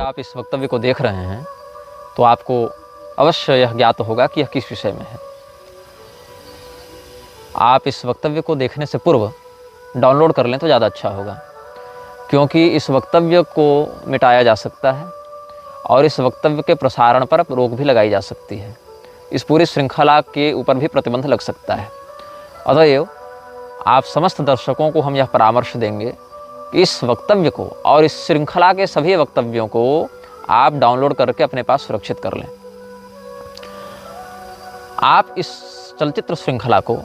आप इस वक्तव्य को देख रहे हैं तो आपको अवश्य यह ज्ञात होगा कि यह किस विषय में है। आप इस वक्तव्य को देखने से पूर्व डाउनलोड कर लें तो ज़्यादा अच्छा होगा, क्योंकि इस वक्तव्य को मिटाया जा सकता है और इस वक्तव्य के प्रसारण पर रोक भी लगाई जा सकती है। इस पूरी श्रृंखला के ऊपर भी प्रतिबंध लग सकता है। अतएव आप समस्त दर्शकों को हम यह परामर्श देंगे कि इस वक्तव्य को और इस श्रृंखला के सभी वक्तव्यों को आप डाउनलोड करके अपने पास सुरक्षित कर लें। आप इस चलचित्र श्रृंखला को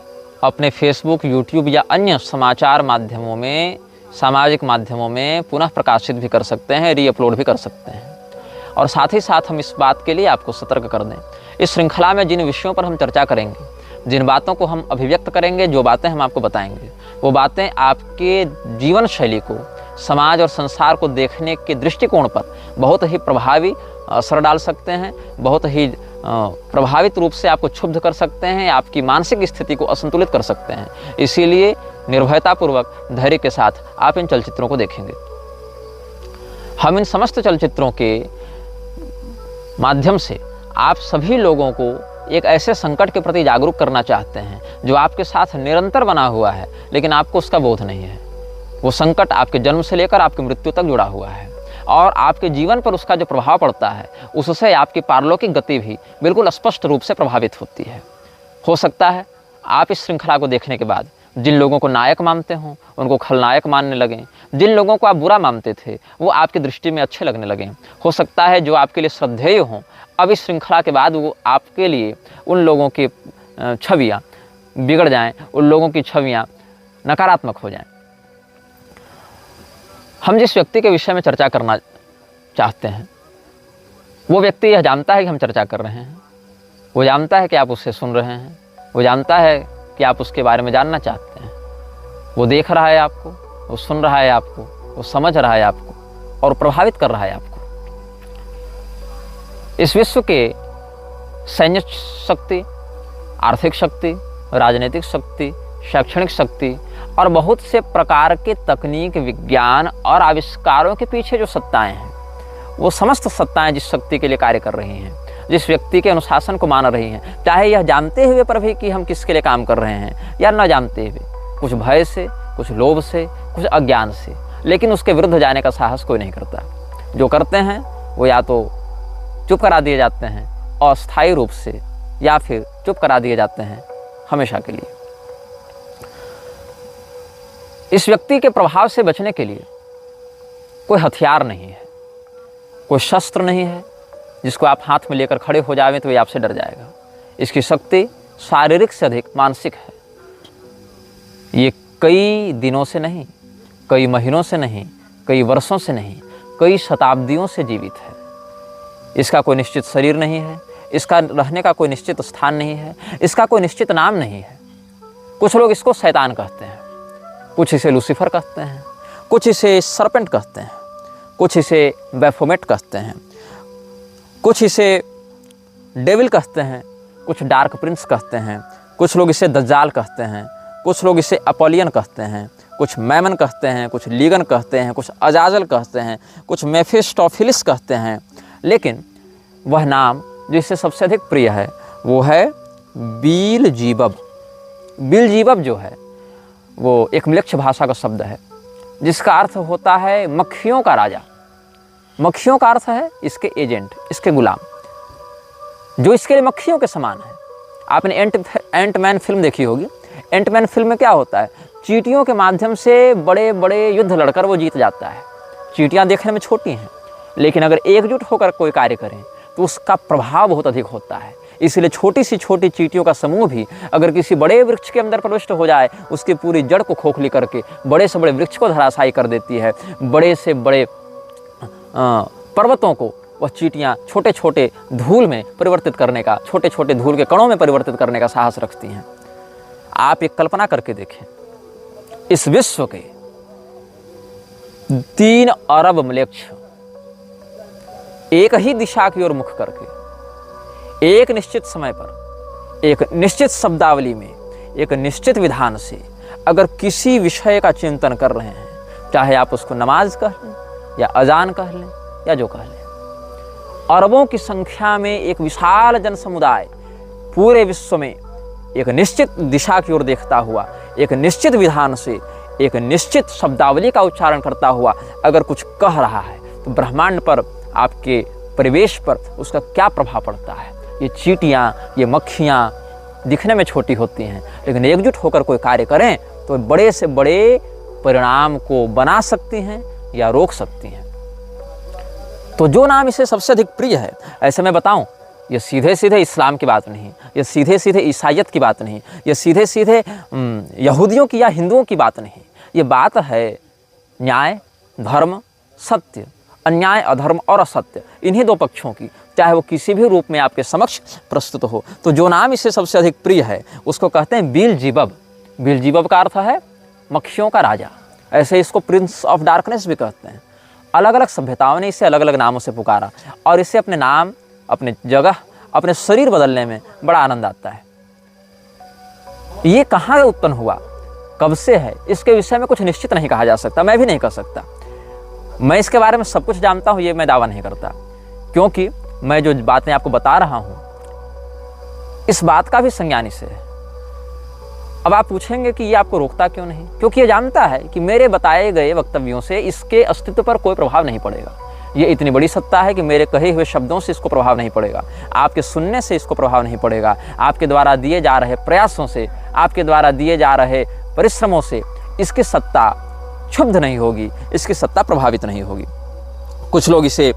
अपने फेसबुक, यूट्यूब या अन्य समाचार माध्यमों में, सामाजिक माध्यमों में पुनः प्रकाशित भी कर सकते हैं, रीअपलोड भी कर सकते हैं। और साथ ही साथ हम इस बात के लिए आपको सतर्क कर दें, इस श्रृंखला में जिन विषयों पर हम चर्चा करेंगे, जिन बातों को हम अभिव्यक्त करेंगे, जो बातें हम आपको बताएंगे, वो बातें आपके जीवन शैली को, समाज और संसार को देखने के दृष्टिकोण पर बहुत ही प्रभावी असर डाल सकते हैं, बहुत ही प्रभावित रूप से आपको क्षुब्ध कर सकते हैं, आपकी मानसिक स्थिति को असंतुलित कर सकते हैं। इसीलिए निर्भयतापूर्वक, धैर्य के साथ आप इन चलचित्रों को देखेंगे। हम इन समस्त चलचित्रों के माध्यम से आप सभी लोगों को एक ऐसे संकट के प्रति जागरूक करना चाहते हैं जो आपके साथ निरंतर बना हुआ है, लेकिन आपको उसका बोध नहीं है। वो संकट आपके जन्म से लेकर आपकी मृत्यु तक जुड़ा हुआ है और आपके जीवन पर उसका जो प्रभाव पड़ता है, उससे आपकी पारलौकिक गति भी बिल्कुल स्पष्ट रूप से प्रभावित होती है। हो सकता है आप इस श्रृंखला को देखने के बाद जिन लोगों को नायक मानते हों, उनको खलनायक मानने लगें। जिन लोगों को आप बुरा मानते थे, वो आपकी दृष्टि में अच्छे लगने लगें। हो सकता है जो आपके लिए श्रद्धेय हों, अब इस श्रृंखला के बाद वो आपके लिए उन लोगों की छवियाँ बिगड़ जाएं, उन लोगों की छवियाँ नकारात्मक हो जाएं। हम जिस व्यक्ति के विषय में चर्चा करना चाहते हैं, वो व्यक्ति यह जानता है कि हम चर्चा कर रहे हैं, वो जानता है कि आप उससे सुन रहे हैं, वो जानता है कि आप उसके बारे में जानना चाहते हैं। वो देख रहा है आपको, वो सुन रहा है आपको, वो समझ रहा है आपको और प्रभावित कर रहा है आपको। इस विश्व के सैन्य शक्ति, आर्थिक शक्ति, राजनीतिक शक्ति, शैक्षणिक शक्ति और बहुत से प्रकार के तकनीक, विज्ञान और आविष्कारों के पीछे जो सत्ताएं हैं, वो समस्त सत्ताएं जिस शक्ति के लिए कार्य कर रही हैं, जिस व्यक्ति के अनुशासन को मान रही हैं, चाहे यह जानते हुए पर भी कि हम किसके लिए काम कर रहे हैं या न जानते हुए, कुछ भय से, कुछ लोभ से, कुछ अज्ञान से, लेकिन उसके विरुद्ध जाने का साहस कोई नहीं करता। जो करते हैं वो या तो चुप करा दिए जाते हैं अस्थायी रूप से, या फिर चुप करा दिए जाते हैं हमेशा के लिए। इस व्यक्ति के प्रभाव से बचने के लिए कोई हथियार नहीं है, कोई शस्त्र नहीं है जिसको आप हाथ में लेकर खड़े हो जाएं तो ये आपसे डर जाएगा। इसकी शक्ति शारीरिक से अधिक मानसिक है। ये कई दिनों से नहीं, कई महीनों से नहीं, कई वर्षों से नहीं, कई शताब्दियों से जीवित है। इसका कोई निश्चित शरीर नहीं है, इसका रहने का कोई निश्चित स्थान नहीं है, इसका कोई निश्चित नाम नहीं है। कुछ लोग इसको शैतान कहते हैं, कुछ इसे लूसीफर कहते हैं, कुछ इसे सरपेंट कहते हैं, कुछ इसे बैफोमेट कहते हैं, कुछ इसे डेविल कहते हैं, कुछ डार्क प्रिंस कहते हैं, कुछ लोग इसे दज्जाल कहते हैं, कुछ लोग इसे अपोलियन कहते हैं, कुछ मैमन कहते हैं, कुछ लीगन कहते हैं, कुछ अजाजल कहते हैं, कुछ मेफिस्टोफिलिस कहते हैं। लेकिन वह नाम जो इससे सबसे अधिक प्रिय है वो है बीलजीबब। बीलजीबब जो है वो एक म्लेच्छ भाषा का शब्द है जिसका अर्थ होता है मक्खियों का राजा। मक्खियों का अर्थ है इसके एजेंट, इसके गुलाम, जो इसके लिए मक्खियों के समान है। आपने एंटमैन फिल्म देखी होगी। एंटमैन फिल्म में क्या होता है, चींटियों के माध्यम से बड़े बड़े युद्ध लड़कर वो जीत जाता है। चींटियाँ देखने में छोटी हैं, लेकिन अगर एकजुट होकर कोई कार्य करें तो उसका प्रभाव बहुत अधिक होता है। इसलिए छोटी सी छोटी चींटियों का समूह भी अगर किसी बड़े वृक्ष के अंदर प्रविष्ट हो जाए, उसकी पूरी जड़ को खोखली करके बड़े से बड़े वृक्ष को धराशायी कर देती है। बड़े से बड़े पर्वतों को वह चींटियाँ छोटे छोटे धूल में परिवर्तित करने का, छोटे छोटे धूल के कणों में परिवर्तित करने का साहस रखती हैं। आप एक कल्पना करके देखें, इस विश्व के 3 अरब म्लेच्छ एक ही दिशा की ओर मुख करके एक निश्चित समय पर, एक निश्चित शब्दावली में, एक निश्चित विधान से अगर किसी विषय का चिंतन कर रहे हैं, चाहे आप उसको नमाज कह लें या अजान कह लें या जो कह लें, अरबों की संख्या में एक विशाल जन समुदाय पूरे विश्व में एक निश्चित दिशा की ओर देखता हुआ, एक निश्चित विधान से, एक निश्चित शब्दावली का उच्चारण करता हुआ अगर कुछ कह रहा है तो ब्रह्मांड पर, आपके परिवेश पर उसका क्या प्रभाव पड़ता है। ये चींटियाँ, ये मक्खियाँ दिखने में छोटी होती हैं, लेकिन एकजुट होकर कोई कार्य करें तो बड़े से बड़े परिणाम को बना सकती हैं या रोक सकती हैं। तो जो नाम इसे सबसे अधिक प्रिय है, ऐसे मैं बताऊं, ये सीधे सीधे इस्लाम की बात नहीं, ये सीधे सीधे ईसाइयत की बात नहीं, ये सीधे सीधे यहूदियों की या हिंदुओं की बात नहीं। ये बात है न्याय, धर्म, सत्य, अन्याय, अधर्म और असत्य, इन्हीं दो पक्षों की, चाहे वो किसी भी रूप में आपके समक्ष प्रस्तुत हो। तो जो नाम इसे सबसे अधिक प्रिय है उसको कहते हैं बेल्ज़ेबब। बेल्ज़ेबब का अर्थ है मक्खियों का राजा। ऐसे इसको प्रिंस ऑफ डार्कनेस भी कहते हैं। अलग अलग सभ्यताओं ने इसे अलग अलग नामों से पुकारा और इसे अपने नाम, अपने जगह, अपने शरीर बदलने में बड़ा आनंद आता है। ये कहाँ उत्पन्न हुआ, कब से है, इसके विषय में कुछ निश्चित नहीं कहा जा सकता, मैं भी नहीं कह सकता। मैं इसके बारे में सब कुछ जानता हूँ, ये मैं दावा नहीं करता, क्योंकि मैं जो बातें आपको बता रहा हूँ इस बात का भी संज्ञान इसे है। अब आप पूछेंगे कि ये आपको रोकता क्यों नहीं, क्योंकि ये जानता है कि मेरे बताए गए वक्तव्यों से इसके अस्तित्व पर कोई प्रभाव नहीं पड़ेगा। ये इतनी बड़ी सत्ता है कि मेरे कहे हुए शब्दों से इसको प्रभाव नहीं पड़ेगा, आपके सुनने से इसको प्रभाव नहीं पड़ेगा, आपके द्वारा दिए जा रहे प्रयासों से, आपके द्वारा दिए जा रहे परिश्रमों से इसकी सत्ता क्षुब्ध नहीं होगी, इसकी सत्ता प्रभावित नहीं होगी। कुछ लोग इसे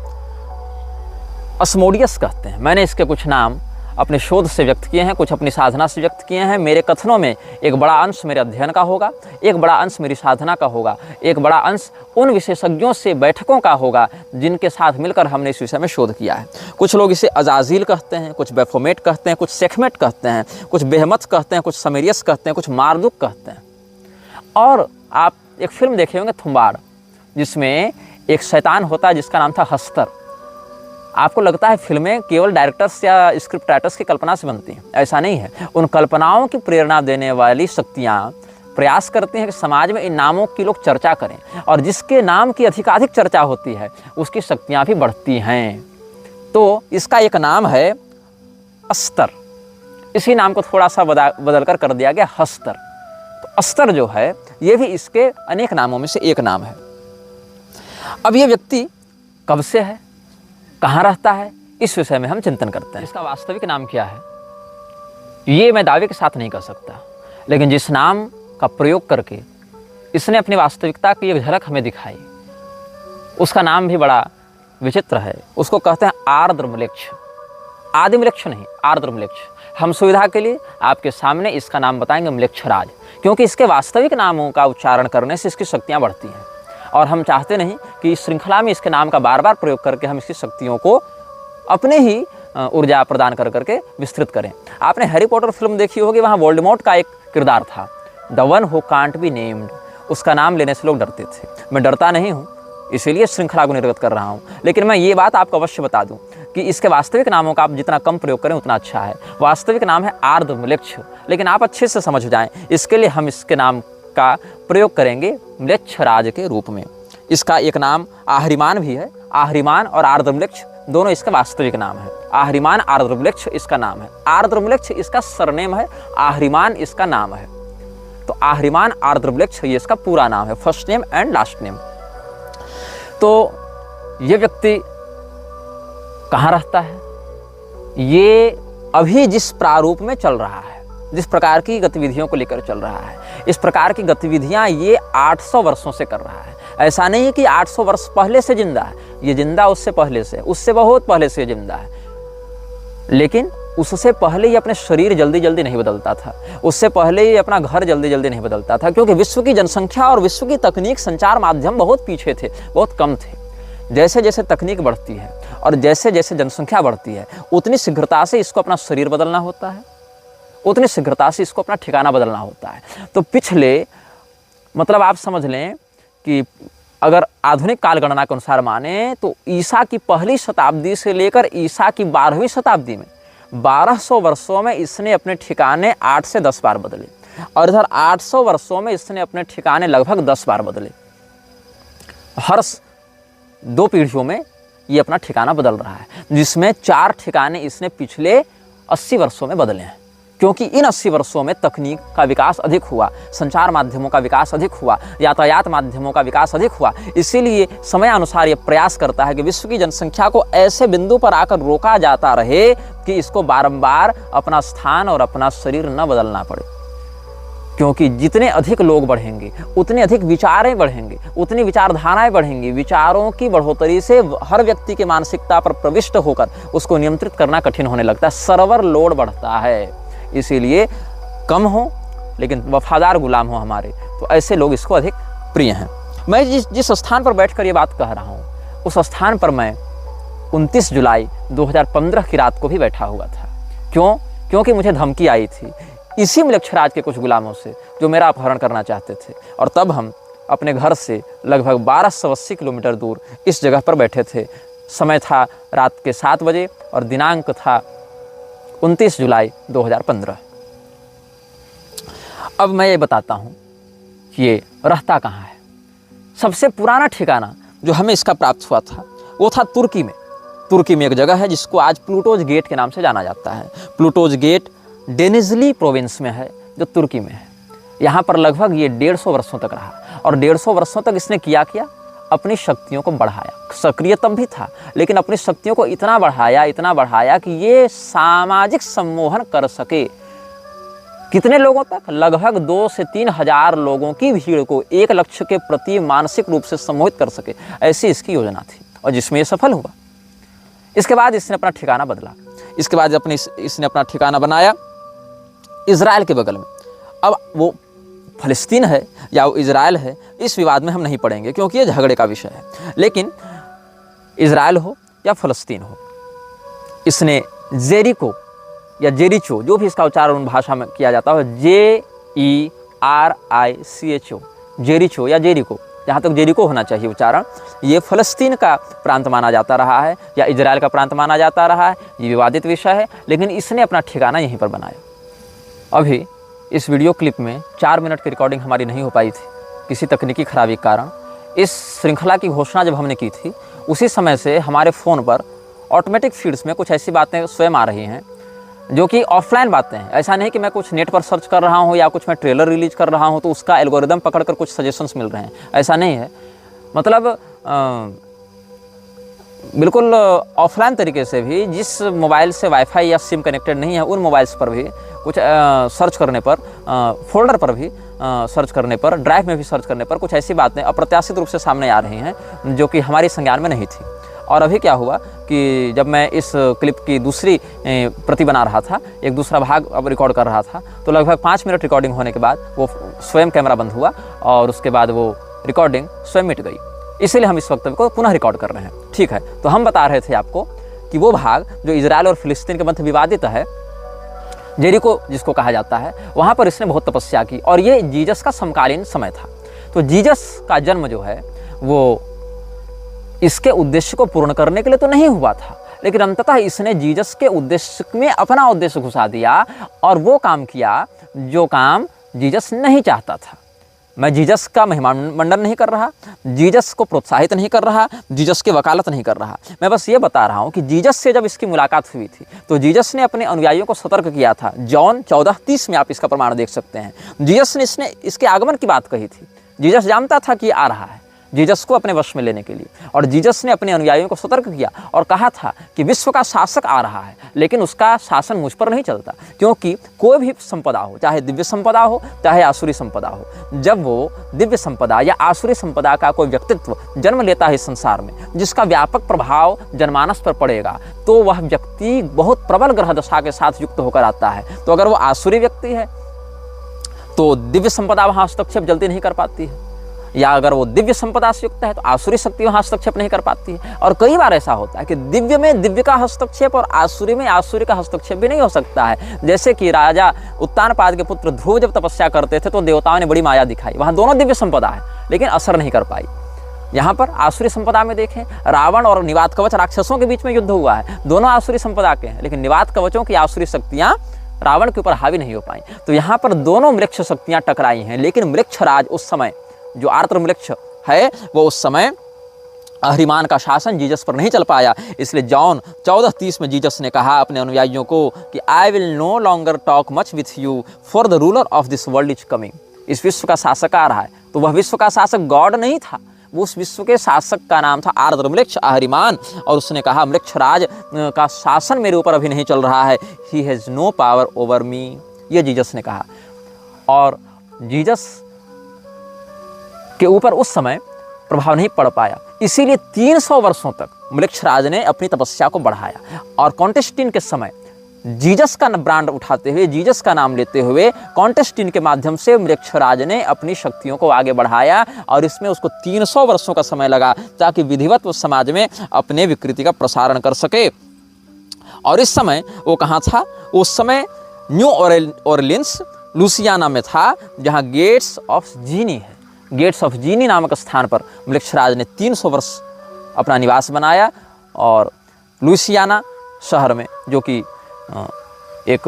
अस्मोडियस कहते हैं। मैंने इसके कुछ नाम अपने शोध से व्यक्त किए हैं, कुछ अपनी साधना से व्यक्त किए हैं। मेरे कथनों में एक बड़ा अंश मेरे अध्ययन का होगा, एक बड़ा अंश मेरी साधना का होगा, एक बड़ा अंश उन विशेषज्ञों से बैठकों का होगा जिनके साथ मिलकर हमने इस विषय में शोध किया है। कुछ लोग इसे अजाजिल कहते हैं, कुछ बेफोमेट कहते हैं, कुछ सेखमेट कहते हैं, कुछ बेहमत कहते हैं, कुछ समेरियस कहते हैं, कुछ मार्दुक कहते हैं। और आप एक फिल्म देखे होंगे थुम्बाड़, जिसमें एक शैतान होता है जिसका नाम था हस्तर। आपको लगता है फिल्में केवल डायरेक्टर्स या स्क्रिप्ट राइटर्स की कल्पना से बनती हैं, ऐसा नहीं है। उन कल्पनाओं की प्रेरणा देने वाली शक्तियाँ प्रयास करती हैं कि समाज में इन नामों की लोग चर्चा करें, और जिसके नाम की अधिकाधिक चर्चा होती है उसकी शक्तियाँ भी बढ़ती हैं। तो इसका एक नाम है अस्तर, इसी नाम को थोड़ा सा बदल कर दिया गया हस्तर। तो अस्तर जो है ये भी इसके अनेक नामों में से एक नाम है। अब ये व्यक्ति कब से है, कहाँ रहता है, इस विषय में हम चिंतन करते हैं। इसका वास्तविक नाम क्या है ये मैं दावे के साथ नहीं कह सकता, लेकिन जिस नाम का प्रयोग करके इसने अपनी वास्तविकता की एक झलक हमें दिखाई, उसका नाम भी बड़ा विचित्र है। उसको कहते हैं आर्द्रम्लेच्छ। आदिम्लेच्छ नहीं, आर्द्रम्लेच्छ। हम सुविधा के लिए आपके सामने इसका नाम बताएंगे म्लेच्छराज, क्योंकि इसके वास्तविक नामों का उच्चारण करने से इसकी शक्तियाँ बढ़ती हैं, और हम चाहते नहीं कि इस श्रृंखला में इसके नाम का बार बार प्रयोग करके हम इसकी शक्तियों को अपने ही ऊर्जा प्रदान कर करके विस्तृत करें। आपने हैरी पॉटर फिल्म देखी होगी, वहाँ वोल्डेमॉर्ट का एक किरदार था, the one who can't be named. उसका नाम लेने से लोग डरते थे। मैं डरता नहीं हूँ, इसीलिए श्रृंखला को निर्गत कर रहा हूँ, लेकिन मैं ये बात आपको अवश्य बता दूँ कि इसके वास्तविक नामों का आप जितना कम प्रयोग करें उतना अच्छा है। वास्तविक नाम है आर्द्रम्लेच्छ, लेकिन आप अच्छे से समझ जाएं, इसके लिए हम इसके नाम का प्रयोग करेंगे म्लेच्छराज के रूप में। इसका एक नाम आहरिमान भी है। आहरिमान और आर्द्रम्लेच्छ दोनों इसका वास्तविक नाम है। आहरिमान आर्द्रम्लेच्छ इसका नाम है, आर्द्रम्लेच्छ इसका सरनेम है, आहरिमान इसका नाम है। तो आहरिमान आर्द्रम्लेच्छ ये इसका पूरा नाम है, first name and last name. तो ये व्यक्ति कहाँ रहता है, ये अभी जिस प्रारूप में चल रहा है, जिस प्रकार की गतिविधियों को लेकर चल रहा है, इस प्रकार की गतिविधियां ये 800 वर्षों से कर रहा है। ऐसा नहीं है कि 800 वर्ष पहले से जिंदा है, ये जिंदा उससे पहले से, उससे बहुत पहले से जिंदा है, लेकिन उससे पहले ये अपने शरीर जल्दी जल्दी नहीं बदलता था, उससे पहले ये अपना घर जल्दी जल्दी नहीं बदलता था, क्योंकि विश्व की जनसंख्या और विश्व की तकनीक, संचार माध्यम बहुत पीछे थे, बहुत कम थे। जैसे जैसे तकनीक बढ़ती है और जैसे जैसे जनसंख्या बढ़ती है, उतनी शीघ्रता से इसको अपना शरीर बदलना होता है, उतनी शीघ्रता से इसको अपना ठिकाना बदलना होता है। तो पिछले, मतलब आप समझ लें कि अगर आधुनिक काल गणना के अनुसार माने तो ईसा की पहली शताब्दी से लेकर ईसा की 12वीं शताब्दी में 1200 वर्षों में इसने अपने ठिकाने 8 से 10 बार बदले, और इधर 800 वर्षों में इसने अपने ठिकाने लगभग 10 बार बदले। हर 2 पीढ़ियों में ये अपना ठिकाना बदल रहा है, जिसमें 4 ठिकाने इसने पिछले 80 वर्षों में बदले हैं। क्योंकि इन 80 वर्षों में तकनीक का विकास अधिक हुआ, संचार माध्यमों का विकास अधिक हुआ, यातायात माध्यमों का विकास अधिक हुआ। इसीलिए समयानुसार ये प्रयास करता है कि विश्व की जनसंख्या को ऐसे बिंदु पर आकर रोका जाता रहे कि इसको बारंबार अपना स्थान और अपना शरीर न बदलना पड़े। क्योंकि जितने अधिक लोग बढ़ेंगे, उतने अधिक विचारें बढ़ेंगे, उतनी विचारधाराएं बढ़ेंगी। विचारों की बढ़ोतरी से हर व्यक्ति की मानसिकता पर प्रविष्ट होकर उसको नियंत्रित करना कठिन होने लगता है, सर्वर लोड बढ़ता है। इसीलिए कम हो लेकिन वफादार गुलाम हो हमारे, तो ऐसे लोग इसको अधिक प्रिय हैं। मैं जिस स्थान पर बैठकर ये बात कह रहा हूँ, उस स्थान पर मैं 29 जुलाई 2015 की रात को भी बैठा हुआ था। क्यों? क्योंकि मुझे धमकी आई थी इसी मलेच्छराज के कुछ गुलामों से, जो मेरा अपहरण करना चाहते थे। और तब हम अपने घर से लगभग 1280 किलोमीटर दूर इस जगह पर बैठे थे। समय था रात के 7 बजे और दिनांक था 29 जुलाई 2015। अब मैं ये बताता हूँ कि ये रहता कहाँ है। सबसे पुराना ठिकाना जो हमें इसका प्राप्त हुआ था वो था तुर्की में। तुर्की में एक जगह है जिसको आज प्लूटोज गेट के नाम से जाना जाता है। प्लूटोज गेट डेनिजली प्रोविंस में है, जो तुर्की में है। यहाँ पर लगभग ये 150 वर्षों तक रहा और 150 वर्षों तक इसने किया अपनी शक्तियों को बढ़ाया। सक्रिय तब भी था, लेकिन अपनी शक्तियों को इतना बढ़ाया कि ये सामाजिक सम्मोहन कर सके। कितने लोगों तक? लगभग 2 से 3 हजार लोगों की भीड़ को एक लक्ष्य के प्रति मानसिक रूप से सम्मोहित कर सके, ऐसी इसकी योजना थी और जिसमें ये सफल हुआ। इसके बाद इसने अपना ठिकाना बदला। इसके बाद इसने अपना ठिकाना बनाया इजराइल के बगल में। अब वो फ़लस्तीन है या वो इजराइल है, इस विवाद में हम नहीं पड़ेंगे क्योंकि ये झगड़े का विषय है। लेकिन इजराइल हो या फ़लस्तीन हो, इसने जेरिको या जेरिचो, जो भी इसका उच्चारण भाषा में किया जाता है, JERICHO, जेरिचो या जेरिको, जहाँ तक जेरिको होना चाहिए उच्चारण, ये फ़लस्तीन का प्रांत माना जाता रहा है या इजराइल का प्रांत माना जाता रहा है। ये विवादित विषय है, लेकिन इसने अपना ठिकाना यहीं पर बनाया। अभी इस वीडियो क्लिप में 4 मिनट की रिकॉर्डिंग हमारी नहीं हो पाई थी किसी तकनीकी खराबी के कारण। इस श्रृंखला की घोषणा जब हमने की थी, उसी समय से हमारे फ़ोन पर ऑटोमेटिक फीड्स में कुछ ऐसी बातें स्वयं आ रही हैं जो कि ऑफलाइन बातें हैं। ऐसा नहीं कि मैं कुछ नेट पर सर्च कर रहा हूँ या कुछ मैं ट्रेलर रिलीज कर रहा हूँ तो उसका एल्गोरिदम पकड़कर कुछ सजेशंस मिल रहे हैं, ऐसा नहीं है। मतलब बिल्कुल ऑफलाइन तरीके से भी जिस मोबाइल से वाईफाई या सिम कनेक्टेड नहीं है, उन मोबाइल्स पर भी कुछ सर्च करने पर, फोल्डर पर भी सर्च करने पर, ड्राइव में भी सर्च करने पर कुछ ऐसी बातें अप्रत्याशित रूप से सामने आ रही हैं जो कि हमारी संज्ञान में नहीं थी। और अभी क्या हुआ कि जब मैं इस क्लिप की दूसरी प्रति बना रहा था, एक दूसरा भाग अब रिकॉर्ड कर रहा था, तो लगभग 5 मिनट रिकॉर्डिंग होने के बाद वो स्वयं कैमरा बंद हुआ और उसके बाद वो रिकॉर्डिंग स्वयं मिट गई। इसीलिए हम इस वक्तव्य को पुनः रिकॉर्ड कर रहे हैं। ठीक है, तो हम बता रहे थे आपको कि वो भाग जो इजराइल और फिलिस्तीन के मध्य विवादित है, जेरिको जिसको कहा जाता है, वहाँ पर इसने बहुत तपस्या की और ये जीसस का समकालीन समय था। तो जीसस का जन्म जो है वो इसके उद्देश्य को पूर्ण करने के लिए तो नहीं हुआ था, लेकिन अंततः इसने जीसस के उद्देश्य में अपना उद्देश्य घुसा दिया और वो काम किया जो काम जीसस नहीं चाहता था। मैं जीसस का महिमामंडन नहीं कर रहा, जीसस को प्रोत्साहित नहीं कर रहा, जीसस की वकालत नहीं कर रहा। मैं बस ये बता रहा हूँ कि जीसस से जब इसकी मुलाकात हुई थी तो जीसस ने अपने अनुयायियों को सतर्क किया था। जॉन 14:30 में आप इसका प्रमाण देख सकते हैं। जीसस ने इसके आगमन की बात कही थी। जीसस जानता था कि ये आ रहा है जीसस को अपने वश में लेने के लिए, और जीसस ने अपने अनुयायियों को सतर्क किया और कहा था कि विश्व का शासक आ रहा है, लेकिन उसका शासन मुझ पर नहीं चलता, क्योंकि कोई भी संपदा हो, चाहे दिव्य संपदा हो चाहे आसुरी संपदा हो, जब वो दिव्य संपदा या आसुरी संपदा का कोई व्यक्तित्व जन्म लेता है इस संसार में जिसका व्यापक प्रभाव जनमानस पर पड़ेगा, तो वह व्यक्ति बहुत प्रबल ग्रह दशा के साथ युक्त होकर आता है। तो अगर वो आसुरी व्यक्ति है तो दिव्य संपदा वहाँ हस्तक्षेप जल्दी नहीं कर पाती है, या अगर वो दिव्य संपदा से युक्त है तो आसुरी शक्ति वहाँ हस्तक्षेप नहीं कर पाती है। और कई बार ऐसा होता है कि दिव्य में दिव्य का हस्तक्षेप और आसुरी में आसुरी का हस्तक्षेप भी नहीं हो सकता है। जैसे कि राजा उत्तानपाद के पुत्र ध्रुव जब तपस्या करते थे तो देवताओं ने बड़ी माया दिखाई, वहाँ दोनों दिव्य संपदा है लेकिन असर नहीं कर पाई। यहाँ पर आसुरी संपदा में देखें, रावण और निवात कवच राक्षसों के बीच में युद्ध हुआ है, दोनों आसुरी संपदा के हैं, लेकिन निवात कवचों की आसुरी शक्तियाँ रावण के ऊपर हावी नहीं हो पाई। तो यहाँ पर दोनों मृक्ष शक्तियाँ टकराई हैं, लेकिन मृक्षराज उस समय जो आर्द्र मृक्ष है वो उस समय अहरिमान का शासन जीसस पर नहीं चल पाया। इसलिए जॉन 14:30 में जीसस ने कहा अपने अनुयायियों को कि I will no longer talk much with you for the ruler of this world is coming. इस विश्व का शासक आ रहा है। तो वह विश्व का शासक गॉड नहीं था, वो उस विश्व के शासक का नाम था आर्द्रम्लेक्ष अहरिमान। और उसने कहा म्लेच्छराज का शासन मेरे ऊपर अभी नहीं चल रहा है, he has no power over me, ये जीसस ने कहा। और जीसस के ऊपर उस समय प्रभाव नहीं पड़ पाया, इसीलिए 300 वर्षों तक म्लेच्छराज ने अपनी तपस्या को बढ़ाया। और कॉन्टेस्टिन के समय जीसस का ब्रांड उठाते हुए, जीसस का नाम लेते हुए कॉन्टेस्टिन के माध्यम से म्लेच्छराज ने अपनी शक्तियों को आगे बढ़ाया। और इसमें उसको 300 वर्षों का समय लगा ताकि विधिवत वो समाज में अपने विकृति का प्रसारण कर सके। और इस समय वो कहाँ था? उस समय न्यू ऑरलिन्स लुसियाना में था, जहाँ गेट्स ऑफ जीनी है। गेट्स ऑफ जीनी नामक स्थान पर म्लेच्छराज ने 300 वर्ष अपना निवास बनाया। और लुसियाना शहर में, जो कि एक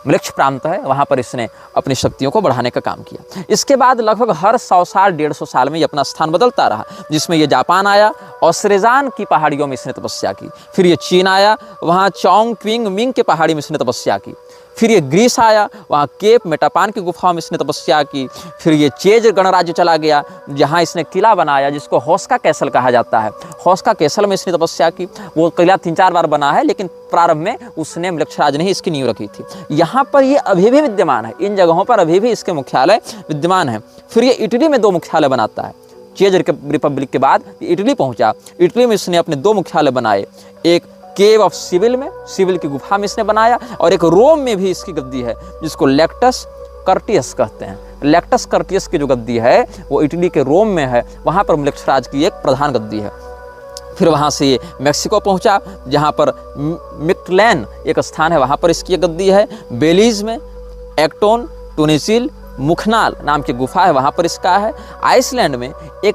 म्लेच्छ प्रांत है, वहाँ पर इसने अपनी शक्तियों को बढ़ाने का काम किया। इसके बाद लगभग हर 100 साल 150 साल में ये अपना स्थान बदलता रहा, जिसमें ये जापान आया और श्रेजान की पहाड़ियों में इसने तपस्या की। फिर ये चीन आया, वहाँ चोंग क्विंग मिंग के पहाड़ी में इसने तपस्या की। फिर ये ग्रीस आया, वहाँ केप मेटापान की गुफाओं में इसने तपस्या की। फिर ये चेज गणराज्य चला गया, जहाँ इसने किला बनाया जिसको हौस्का कैसल कहा जाता है। हौस्का कैसल में इसने तपस्या की। वो किला 3-4 बार बना है, लेकिन प्रारंभ में उसने म्लेच्छराज ने ही इसकी नींव रखी थी। यहाँ पर ये अभी भी विद्यमान है, इन जगहों पर अभी भी इसके मुख्यालय विद्यमान है। फिर ये इटली में 2 मुख्यालय बनाता है। चेज रिपब्लिक के बाद इटली पहुँचा। इटली में इसने अपने 2 मुख्यालय बनाए, एक केव ऑफ सिविल में, सिविल की गुफा में इसने बनाया, और एक रोम में भी इसकी गद्दी है जिसको लेक्टस कर्टियस कहते हैं। लेक्टस कर्टियस की जो गद्दी है वो इटली के रोम में है, वहाँ पर म्लेच्छराज की एक प्रधान गद्दी है। फिर वहाँ से ये मैक्सिको पहुँचा, जहाँ पर मिक्टलैन एक स्थान है, वहाँ पर इसकी गद्दी है। बेलीज में एक्टोन टूनिसिल मुखनाल नाम की गुफा है, वहाँ पर इसका है। आइसलैंड में एक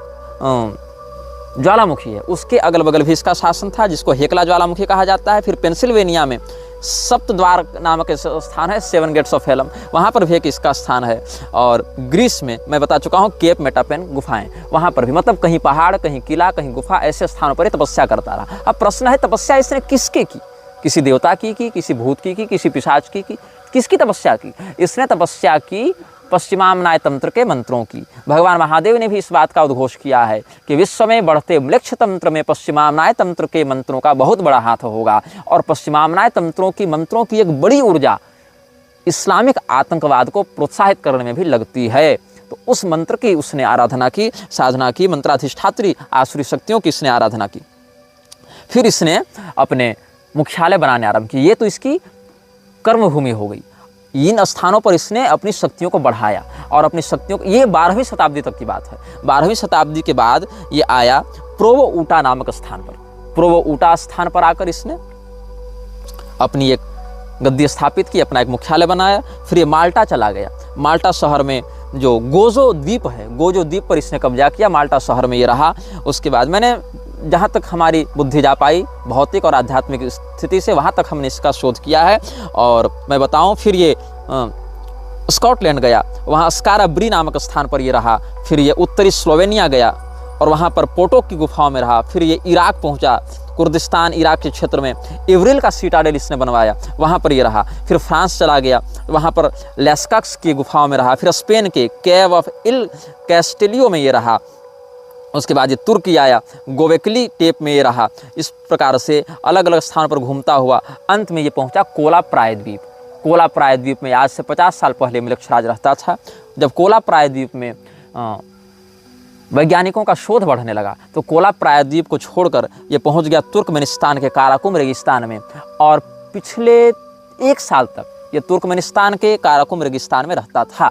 ज्वालामुखी है, उसके अगल बगल भी इसका शासन था, जिसको हेकला ज्वालामुखी कहा जाता है। फिर पेंसिल्वेनिया में सप्तद्वार नामक स्थान है, 7 गेट्स ऑफ हेलम, वहाँ पर भी एक इसका स्थान है। और ग्रीस में मैं बता चुका हूँ केप मेटापेन गुफाएं, वहाँ पर भी, मतलब कहीं पहाड़, कहीं किला, कहीं गुफा, ऐसे स्थानों पर ही तपस्या करता रहा। अब प्रश्न है, तपस्या इसने किसके की? किसी देवता की, किसी भूत की, किसी पिशाच की, किसकी तपस्या की? इसने तपस्या की पश्चिमामनाय तंत्र के मंत्रों की। भगवान महादेव ने भी इस बात का उद्घोष किया है कि विश्व में बढ़ते म्लेच्छ तंत्र में पश्चिमामनाय तंत्र के मंत्रों का बहुत बड़ा हाथ होगा। और पश्चिमामनाय मंत्रों की एक बड़ी ऊर्जा इस्लामिक आतंकवाद को प्रोत्साहित करने में भी लगती है। तो उस मंत्र की उसने आराधना की, साधना की, मंत्राधिष्ठात्री आसुरी शक्तियों की इसने आराधना की। फिर इसने अपने मुख्यालय बनाने आरंभ किए। ये तो इसकी कर्मभूमि हो गई। इन स्थानों पर इसने अपनी शक्तियों को बढ़ाया और अपनी शक्तियों को, ये 12वीं शताब्दी तक की बात है। 12वीं शताब्दी के बाद ये आया प्रोवो ऊटा नामक स्थान पर। प्रोवो ऊटा स्थान पर आकर इसने अपनी एक गद्दी स्थापित की, अपना एक मुख्यालय बनाया। फिर ये माल्टा चला गया। माल्टा शहर में जो गोजो द्वीप है, गोजो द्वीप पर इसने कब्जा किया। माल्टा शहर में ये रहा। उसके बाद मैंने जहाँ तक हमारी बुद्धि जा पाई भौतिक और आध्यात्मिक स्थिति से, वहाँ तक हमने इसका शोध किया है। और मैं बताऊँ, फिर ये स्कॉटलैंड गया, वहाँ स्काराब्री नामक स्थान पर ये रहा। फिर ये उत्तरी स्लोवेनिया गया और वहाँ पर पोटोक की गुफाओं में रहा। फिर ये इराक पहुँचा, कुर्दिस्तान इराक के क्षेत्र में इवरिल का सीटाडेल इसने बनवाया, वहाँ पर ये रहा। फिर फ्रांस चला गया, वहाँ पर लेस्कक्स की गुफाओं में रहा। फिर स्पेन के केव ऑफ इल कैस्टेलियो में ये रहा। उसके बाद ये तुर्की आया, गोवेकली टेप में ये रहा। इस प्रकार से अलग अलग स्थानों पर घूमता हुआ अंत में ये पहुंचा कोला प्रायद्वीप। कोला प्रायद्वीप में आज से 50 साल पहले म्लेच्छराज रहता था। जब कोला प्रायद्वीप में वैज्ञानिकों का शोध बढ़ने लगा तो कोला प्रायद्वीप को छोड़कर ये पहुंच गया तुर्कमेनिस्तान के काराकुम रेगिस्तान में। और पिछले 1 साल तक ये तुर्कमेनिस्तान के काराकुम रेगिस्तान में रहता था।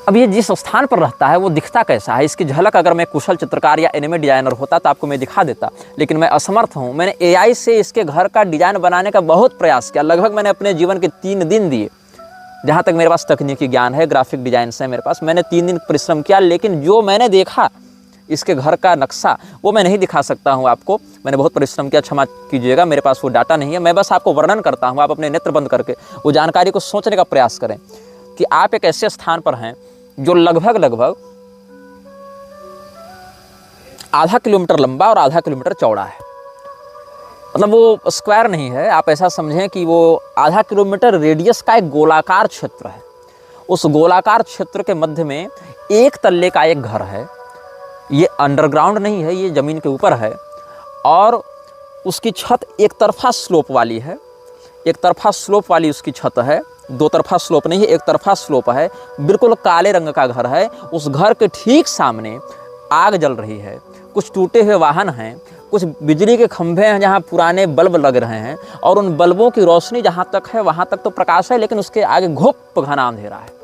अब ये जिस स्थान पर रहता है वो दिखता कैसा है, इसकी झलक अगर मैं कुशल चित्रकार या एनिमे डिजाइनर होता तो आपको मैं दिखा देता, लेकिन मैं असमर्थ हूँ। मैंने एआई से इसके घर का डिजाइन बनाने का बहुत प्रयास किया। लगभग मैंने अपने जीवन के 3 दिन दिए, जहाँ तक मेरे पास तकनीकी ज्ञान है, ग्राफिक डिजाइन से मेरे पास, मैंने 3 दिन परिश्रम किया। लेकिन जो मैंने देखा इसके घर का नक्शा वो मैं नहीं दिखा सकता हूँ आपको। मैंने बहुत परिश्रम किया, क्षमा कीजिएगा, मेरे पास वो डाटा नहीं है। मैं बस आपको वर्णन करता हूँ, आप अपने नेत्र बंद करके वो जानकारी को सोचने का प्रयास करें कि आप एक ऐसे स्थान पर हैं जो लगभग आधा किलोमीटर लंबा और आधा किलोमीटर चौड़ा है। मतलब वो स्क्वायर नहीं है, आप ऐसा समझें कि वो आधा किलोमीटर रेडियस का एक गोलाकार क्षेत्र है। उस गोलाकार क्षेत्र के मध्य में एक तल्ले का एक घर है। ये अंडरग्राउंड नहीं है, ये ज़मीन के ऊपर है और उसकी छत एक तरफा स्लोप वाली है। एक तरफा स्लोप वाली उसकी छत है, दो तरफा स्लोप नहीं है, एक तरफा स्लोप है। बिल्कुल काले रंग का घर है। उस घर के ठीक सामने आग जल रही है। कुछ टूटे हुए वाहन हैं, कुछ बिजली के खंभे हैं जहाँ पुराने बल्ब लग रहे हैं और उन बल्बों की रोशनी जहाँ तक है वहाँ तक तो प्रकाश है, लेकिन उसके आगे घुप घना अंधेरा है।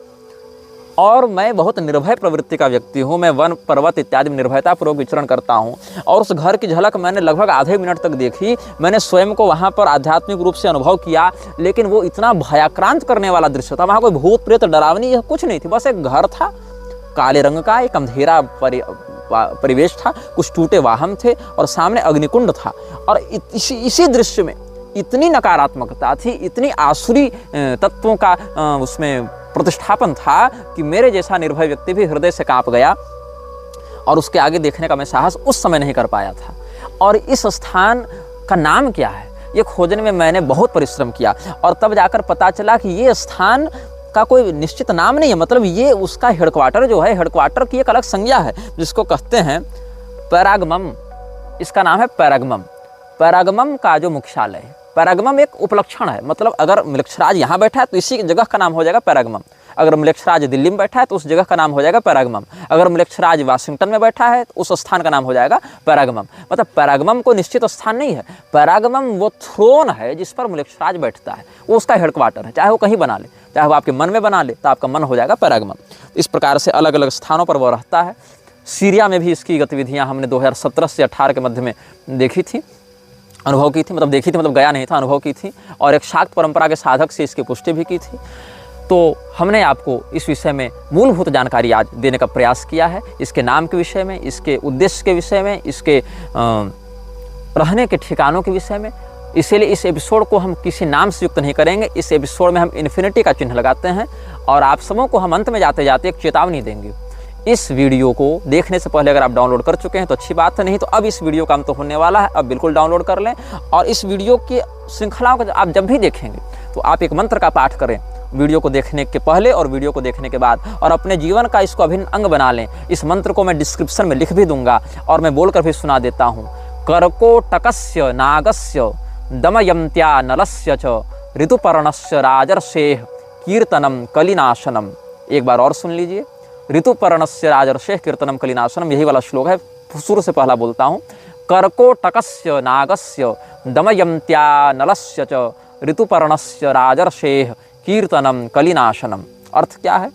और मैं बहुत निर्भय प्रवृत्ति का व्यक्ति हूँ। मैं वन पर्वत इत्यादि में निर्भयतापूर्वक विचरण करता हूँ और उस घर की झलक मैंने लगभग आधे मिनट तक देखी। मैंने स्वयं को वहाँ पर आध्यात्मिक रूप से अनुभव किया, लेकिन वो इतना भयाक्रांत करने वाला दृश्य था। वहाँ कोई भूत प्रेत डरावनी यह कुछ नहीं थी, बस एक घर था काले रंग का, एक अंधेरा परिवेश था, कुछ टूटे वाहन थे और सामने अग्निकुंड था। और इसी दृश्य में इतनी नकारात्मकता थी, इतनी आसुरी तत्वों का उसमें प्रतिष्ठापन था कि मेरे जैसा निर्भय व्यक्ति भी हृदय से कांप गया और उसके आगे देखने का मैं साहस उस समय नहीं कर पाया था। और इस स्थान का नाम क्या है ये खोजने में मैंने बहुत परिश्रम किया और तब जाकर पता चला कि ये स्थान का कोई निश्चित नाम नहीं है। मतलब ये उसका हेडक्वार्टर जो है, हेडक्वार्टर की एक अलग संज्ञा है जिसको कहते हैं पैरागमम। इसका नाम है पैरागमम। पैरागमम का जो मुख्यालय है, पैरागमम एक उपलक्षण है। मतलब अगर म्लेच्छराज यहाँ बैठा है तो इसी जगह का नाम हो जाएगा पैरागमम। अगर म्लेच्छराज दिल्ली में बैठा है तो उस जगह का नाम हो जाएगा पैरागमम। अगर म्लेच्छराज वाशिंगटन में बैठा है तो उस स्थान का नाम हो जाएगा पैरागमम। मतलब पैरागमम को निश्चित स्थान नहीं है। पैरागमम वो थ्रोन है जिस पर म्लेच्छराज बैठता है, वो उसका हेडक्वार्टर है। चाहे वो कहीं बना ले, चाहे वो आपके मन में बना ले, तो आपका मन हो जाएगा पैरागमम। इस प्रकार से अलग अलग स्थानों पर वो रहता है। सीरिया में भी इसकी गतिविधियाँ हमने 2017 से 18 के मध्य में देखी थी, अनुभव की थी। मतलब देखी थी मतलब गया नहीं था, अनुभव की थी। और एक शाक्त परंपरा के साधक से इसकी पुष्टि भी की थी। तो हमने आपको इस विषय में मूलभूत जानकारी आज देने का प्रयास किया है। इसके नाम के विषय में, इसके उद्देश्य के विषय में, इसके रहने के ठिकानों के विषय में। इसीलिए इस एपिसोड को हम किसी नाम से युक्त नहीं करेंगे। इस एपिसोड में हम इन्फिनिटी का चिन्ह लगाते हैं और आप सबों को हम अंत में जाते जाते एक चेतावनी देंगे। इस वीडियो को देखने से पहले अगर आप डाउनलोड कर चुके हैं तो अच्छी बात है, नहीं तो अब इस वीडियो का अंत तो होने वाला है, अब बिल्कुल डाउनलोड कर लें। और इस वीडियो की श्रृंखलाओं को आप जब भी देखेंगे तो आप एक मंत्र का पाठ करें वीडियो को देखने के पहले और वीडियो को देखने के बाद, और अपने जीवन का इसको अभिन्न अंग बना लें। इस मंत्र को मैं डिस्क्रिप्शन में लिख भी दूंगा और मैं बोलकर भी सुना देता हूँ। कर्कोटकस्य नागस्य दमयन्त्या नलस्य च ऋतुपर्णस्य राजर्षेः कीर्तनम कलिनाशनम। एक बार और सुन लीजिए। ऋतुपर्णस्य राजर्षेः कीर्तनम कलिनाशनम, यही वाला श्लोक है। शुरू से पहला बोलता हूँ। कर्कोटकस्य नागस्य दमयन्त्या नलस्य च ऋतुपर्णस्य राजर्षेः कीर्तनम कलिनाशनम। अर्थ क्या है?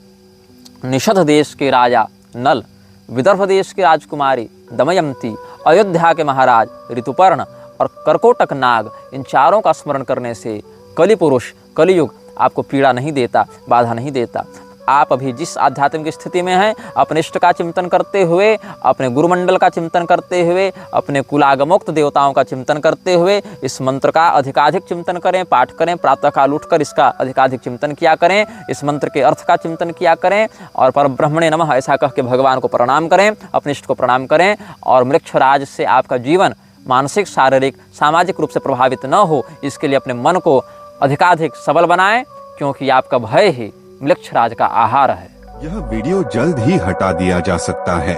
निषद देश के राजा नल, विदर्भ देश की राजकुमारी दमयंती, अयोध्या के महाराज ऋतुपर्ण और कर्कोटक नाग, इन चारों का स्मरण करने से कलि पुरुष, कलियुग आपको पीड़ा नहीं देता, बाधा नहीं देता। आप अभी जिस आध्यात्मिक स्थिति में हैं, अपने इष्ट का चिंतन करते हुए, अपने गुरुमंडल का चिंतन करते हुए, अपने कुलागमोक्त देवताओं का चिंतन करते हुए इस मंत्र का अधिकाधिक चिंतन करें, पाठ करें। प्रातःकाल उठकर इसका अधिकाधिक चिंतन किया करें, इस मंत्र के अर्थ का चिंतन किया करें और परब्रह्मणे नमः ऐसा कह के भगवान को प्रणाम करें, अपने इष्ट को प्रणाम करें। और म्लेच्छराज से आपका जीवन मानसिक, शारीरिक, सामाजिक रूप से प्रभावित न हो, इसके लिए अपने मन को अधिकाधिक सबल बनाएं, क्योंकि आपका भय ही म्लेच्छराज का आहार है। यह वीडियो जल्द ही हटा दिया जा सकता है।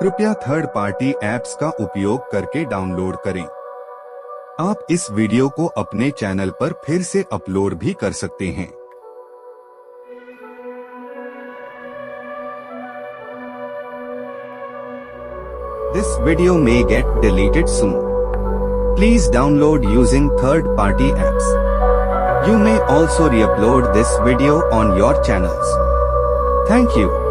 कृपया थर्ड पार्टी ऐप्स का उपयोग करके डाउनलोड करें। आप इस वीडियो को अपने चैनल पर फिर से अपलोड भी कर सकते हैं। This video may get deleted soon. Please download using third-party apps. You may also re-upload this video on your channels. Thank you.